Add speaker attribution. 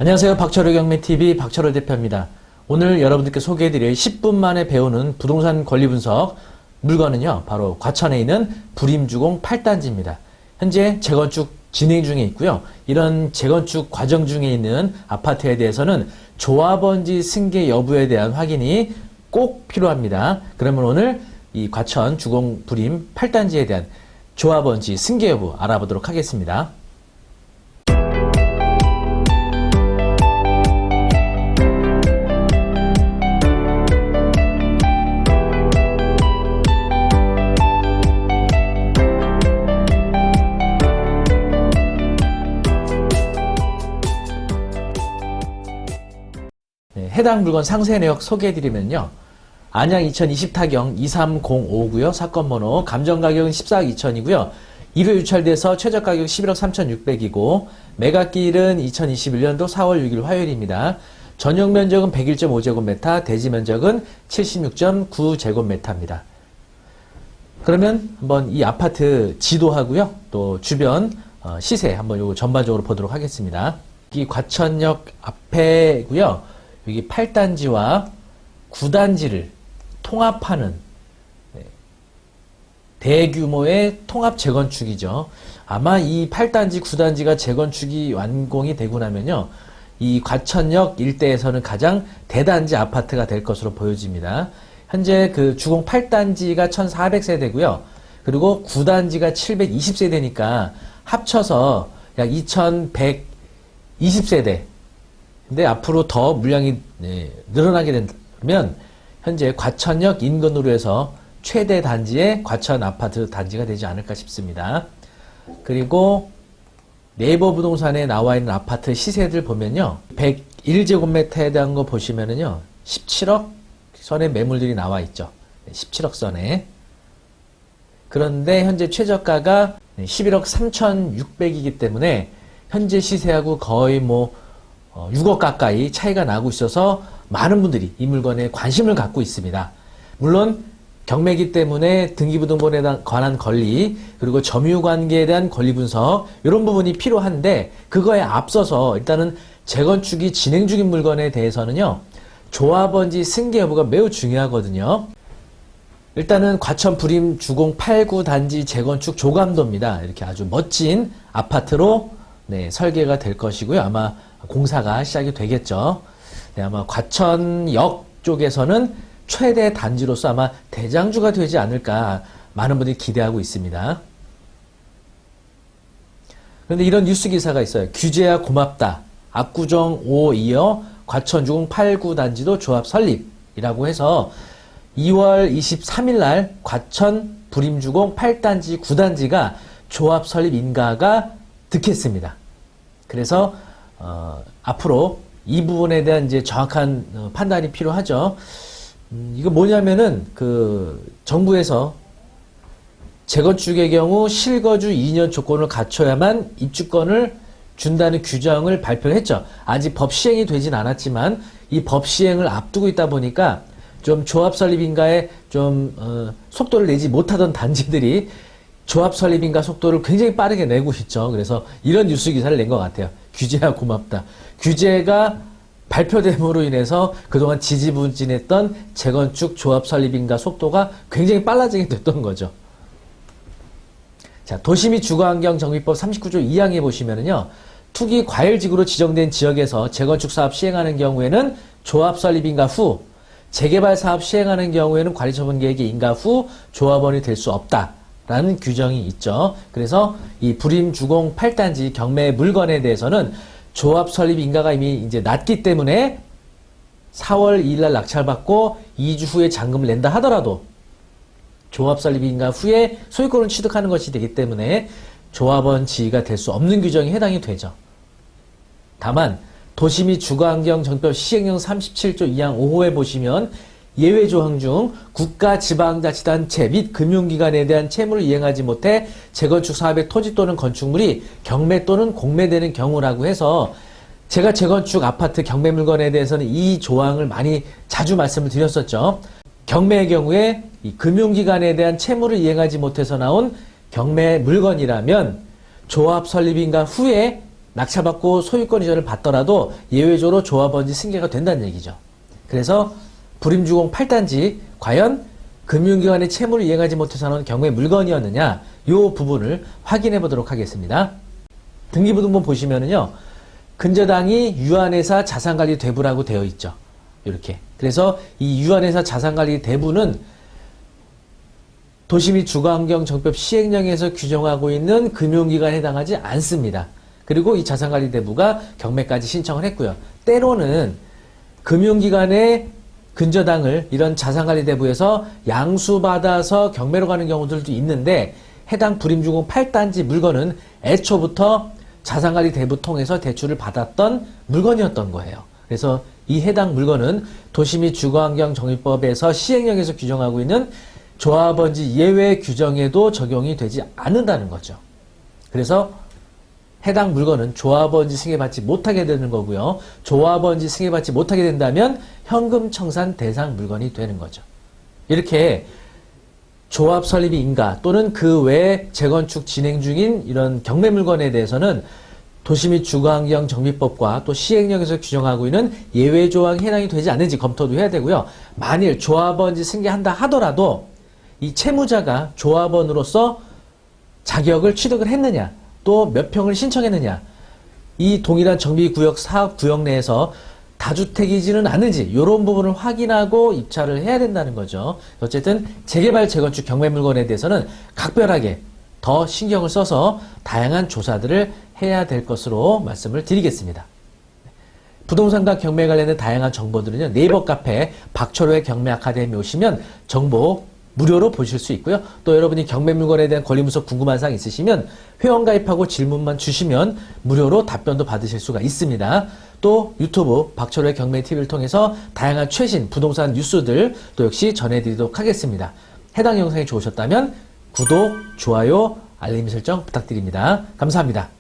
Speaker 1: 안녕하세요. 박철호 경매TV 박철호 대표입니다. 오늘 여러분들께 소개해드릴 10분 만에 배우는 부동산 권리 분석 물건은요, 바로 과천에 있는 불임주공 8단지입니다. 현재 재건축 진행 중에 있고요. 이런 재건축 과정 중에 있는 아파트에 대해서는 조합원지 승계 여부에 대한 확인이 꼭 필요합니다. 그러면 오늘 이 과천 주공 불임 8단지에 대한 조합원지 승계 여부 알아보도록 하겠습니다. 해당 물건 상세 내역 소개해드리면요. 안양 2020 타경 23059고요. 사건 번호 감정가격은 14억 2천이고요. 1회 유찰돼서 최저가격 11억 3,600이고 매각기일은 2021년도 4월 6일 화요일입니다. 전용 면적은 101.5제곱미터, 대지 면적은 76.9제곱미터입니다. 그러면 한번 이 아파트 지도하고요. 또 주변 시세 한번 요거 전반적으로 보도록 하겠습니다. 이 과천역 앞에고요. 여기 8단지와 9단지를 통합하는 대규모의 통합 재건축이죠. 아마 이 8단지, 9단지가 재건축이 완공이 되고 나면요. 이 과천역 일대에서는 가장 대단지 아파트가 될 것으로 보여집니다. 현재 그 주공 8단지가 1,400세대고요. 그리고 9단지가 720세대니까 합쳐서 약 2,120세대. 근데 앞으로 더 물량이 늘어나게 된다면 현재 과천역 인근으로 해서 최대 단지의 과천 아파트 단지가 되지 않을까 싶습니다. 그리고 네이버 부동산에 나와 있는 아파트 시세들 보면요. 101제곱미터에 대한 거 보시면은요. 17억 선의 매물들이 나와 있죠. 17억 선에. 그런데 현재 최저가가 11억 3,600이기 때문에 현재 시세하고 거의 6억 가까이 차이가 나고 있어서 많은 분들이 이 물건에 관심을 갖고 있습니다. 물론 경매기 때문에 등기부등본에 관한 권리 그리고 점유관계에 대한 권리 분석 이런 부분이 필요한데 그거에 앞서서 일단은 재건축이 진행 중인 물건에 대해서는요. 조합원지 승계 여부가 매우 중요하거든요. 일단은 과천 불임 주공 8, 9단지 재건축 조감도입니다. 이렇게 아주 멋진 아파트로 설계가 될 것이고요. 아마 공사가 시작이 되겠죠. 아마 과천역 쪽에서는 최대 단지로서 아마 대장주가 되지 않을까 많은 분들이 기대하고 있습니다. 그런데 이런 뉴스 기사가 있어요. 규제야 고맙다. 압구정 5 이어 과천 주공 8, 9단지도 조합 설립이라고 해서 2월 23일 날 과천 불임주공 8단지, 9단지가 조합 설립 인가가 득했습니다. 그래서 앞으로 이 부분에 대한 이제 정확한 판단이 필요하죠. 이거 뭐냐면은 정부에서 재건축의 경우 실거주 2년 조건을 갖춰야만 입주권을 준다는 규정을 발표를 했죠. 아직 법 시행이 되진 않았지만 이 법 시행을 앞두고 있다 보니까 좀 조합 설립 인가에 좀 속도를 내지 못하던 단지들이 조합 설립 인가 속도를 굉장히 빠르게 내고 있죠. 그래서 이런 뉴스 기사를 낸 것 같아요. 규제야 고맙다. 규제가 발표됨으로 인해서 그동안 지지부진했던 재건축 조합 설립 인가 속도가 굉장히 빨라지게 됐던 거죠. 자, 도시및 주거환경정비법 39조 2항에 보시면은요. 투기 과열지구로 지정된 지역에서 재건축 사업 시행하는 경우에는 조합 설립 인가 후, 재개발 사업 시행하는 경우에는 관리처분계획의 인가 후 조합원이 될 수 없다. 라는 규정이 있죠. 그래서 이 불임 주공 8단지 경매 물건에 대해서는 조합 설립 인가가 이미 이제 났기 때문에 4월 2일 날 낙찰받고 2주 후에 잔금을 낸다 하더라도 조합 설립 인가 후에 소유권을 취득하는 것이 되기 때문에 조합원 지위가 될 수 없는 규정에 해당이 되죠. 다만 도시 및 주거환경정비법 시행령 37조 2항 5호에 보시면 예외 조항 중 국가 지방자치단체 및 금융기관에 대한 채무를 이행하지 못해 재건축 사업의 토지 또는 건축물이 경매 또는 공매되는 경우라고 해서 제가 재건축 아파트 경매 물건에 대해서는 이 조항을 많이 자주 말씀을 드렸었죠. 경매의 경우에 이 금융기관에 대한 채무를 이행하지 못해서 나온 경매 물건이라면 조합 설립인가 후에 낙찰받고 소유권 이전을 받더라도 예외적으로 조합원지 승계가 된다는 얘기죠. 그래서 불임주공 8단지 과연 금융기관의 채무를 이행하지 못해서 나온 경매 물건이었느냐, 이 부분을 확인해 보도록 하겠습니다. 등기부등본 보시면은요, 근저당이 유한회사 자산관리 대부라고 되어 있죠. 이렇게. 그래서 이 유한회사 자산관리 대부는 도시 및 주거환경정비법 시행령에서 규정하고 있는 금융기관에 해당하지 않습니다. 그리고 이 자산관리 대부가 경매까지 신청을 했고요. 때로는 금융기관의 근저당을 이런 자산관리 대부에서 양수받아서 경매로 가는 경우들도 있는데, 해당 불임주공 8단지 물건은 애초부터 자산관리 대부 통해서 대출을 받았던 물건이었던 거예요. 그래서 이 해당 물건은 도시 및 주거환경정비법에서 시행령에서 규정하고 있는 조합원지 예외 규정에도 적용이 되지 않는다는 거죠. 그래서 해당 물건은 조합원지 승계받지 못하게 되는 거고요. 조합원지 승계받지 못하게 된다면 현금 청산 대상 물건이 되는 거죠. 이렇게 조합 설립이 인가 또는 그 외에 재건축 진행 중인 이런 경매 물건에 대해서는 도시 및 주거환경정비법과 또 시행령에서 규정하고 있는 예외 조항이 해당이 되지 않는지 검토도 해야 되고요. 만일 조합원지 승계한다 하더라도 이 채무자가 조합원으로서 자격을 취득을 했느냐, 또 몇 평을 신청했느냐, 이 동일한 정비구역 사업구역 내에서 다주택이지는 않은지 이런 부분을 확인하고 입찰을 해야 된다는 거죠. 어쨌든 재개발 재건축 경매 물건에 대해서는 각별하게 더 신경을 써서 다양한 조사들을 해야 될 것으로 말씀을 드리겠습니다. 부동산과 경매에 관련된 다양한 정보들은요, 네이버 카페 박철호의 경매 아카데미 오시면 정보 무료로 보실 수 있고요. 또 여러분이 경매 물건에 대한 권리분석 궁금한 사항 있으시면 회원 가입하고 질문만 주시면 무료로 답변도 받으실 수가 있습니다. 또 유튜브 박철호의 경매 TV를 통해서 다양한 최신 부동산 뉴스들 또 역시 전해드리도록 하겠습니다. 해당 영상이 좋으셨다면 구독, 좋아요, 알림 설정 부탁드립니다. 감사합니다.